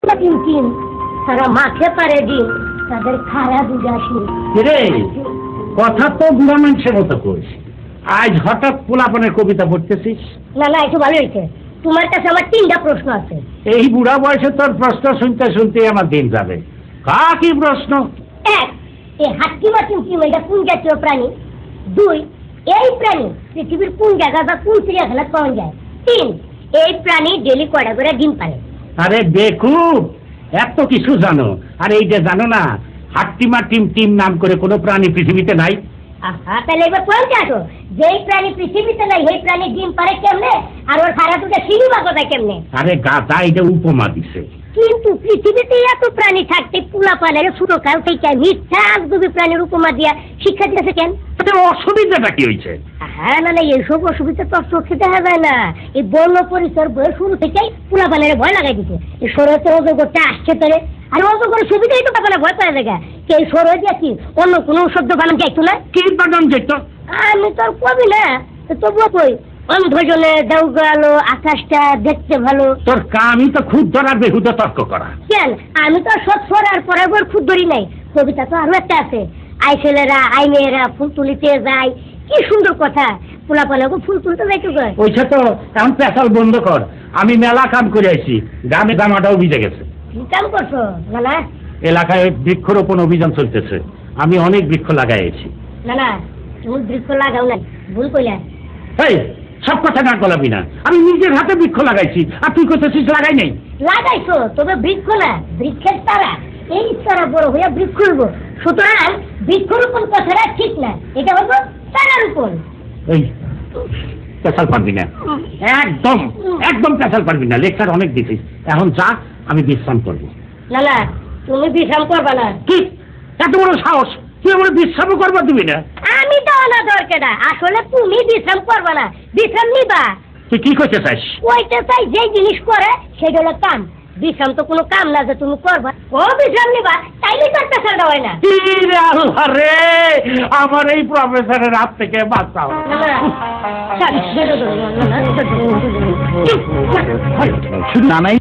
তিন তারা মাঠে পারে দিন তাদের খারাপ উদাসীন। রে কথা তো বুড়া মানুষের মতো করিস, আজ হঠাৎ পোলাপনের কবিতা পড়তেছিস? না না, একটু ভালো হয়েছে। তোমার কাছে আমার 3টা প্রশ্ন আছে। এই বুড়া বয়সে তোর প্রশ্ন শুনতে শুনতে আমার দিন যাবে। কি প্রশ্ন? 1, এই হাট্টি বা টিম এটা কোন জাতীয় প্রাণী? 2, এই প্রাণী পৃথিবীর কোন জায়গা বা কোন চিড়িয়াখানায় পাওয়া যায়? 3, এই প্রাণী ডেলি কয়টা করে ডিম পারে? আরে দেখু এত কিছু জানো, আর এই যে জানো না হাট্টিমা টিম নাম করে কোনো প্রাণী পৃথিবীতে নাই? তাহলে এবার পয়েন্টে আসো, যেই প্রাণী পৃথিবীতে নাই সেই প্রাণী ডিম পারে কেমনে, আর ওর সারা দুটা সিঁড়ি বা কোথায় কেমনে? আরে গাধা, এটা উপমা দিছে। কিন্তু পৃথিবীতে এত প্রাণী থাকতে পুলা পানের ছোট কাল থেকে মিথ্যা আজগুবি প্রাণীর উপমা দিয়া শিক্ষা দিয়েছে কেন? অসুবিধাটা কি হয়েছে? হ্যাঁ না, এইসব অসুবিধা তোর চোখে দেখা যায় না। এই বর্ণ পরিচয় বই শুরু থেকেই পুলা পানের ভয় লাগাই দিছে। এই সরতে অজয় করতে আসছে তোরে, আর অজয় করে সুবিধাই তো পাবে না, ভয় পায় দেখা। কে সরে দিয়া কি অন্য কোনো শব্দ বানান যাইতো না? কি বানান যেত? আমি তোর কবি না, তবুও কই অন্ধজনে দেও গেল আকাশটা দেখতে ভালো। তোর কামই তো খুদ ধরার বেহুদা তর্ক করা। কেন? আমি তো সব সরার পরে খুদ ধরি নাই। কবিতা তো আরো একটা আছে, আই ছেলেরা আই মেয়েরা ফুল তুলিতে যায়। কি সুন্দর কথা, পোলা পালাকে ফুল তুলতে যাইতে কয়। ওইটা তো এখন পেশাল বন্ধ কর। আমি মেলা কাম করে আইছি, গ্রামে জামাটাও ভিজে গেছে। কি কাম করছো না? না এলাকায় বৃক্ষরোপণ অভিযান চলতেছে, আমি অনেক বৃক্ষ লাগাইছি। না না, তুমি বৃক্ষ লাগাও না, ভুল কইলা। এই সব কথা না গলাবি না, আমি নিজের হাতে বৃক্ষ লাগাইছি, আর তুই করতেছিস লাগাই নাই। লাগাইছো তবে বৃক্ষ না, বৃক্ষের তারা। এই তারা বড় হইয়া বৃক্ষ হইব, সুতরাং বৃক্ষরোপণ কথাটা ঠিক না, এটা হলো তারা রোপণ। এই পেশাল পারবি না, একদম একদম পেশাল পারবি না। লেকচার অনেক দিছিস, এখন যা, আমি বিশ্রাম করবো। না না, তুমি বিশ্রাম করবা না। কি এত বড় সাহস, তুই আমার বিশ্রামও করবার দিবি না? আমি দেওয়া না দরকার না, আসলে তুমি বিশ্রাম করবা না, বিশ্রাম নিবা। তুই কি করতে চাস? ওইটা চাই যে জিনিস করে সেটা হলো কাম। বিশ্রাম তো কোনো কাম না যে তুমি করবা। ও বিশ্রাম নিবা, তাইলে তো একটা ছাড়া হয় না। আল্লাহ রে, আমার এই প্রফেসরের হাত থেকে বাঁচাও। না না, নানাই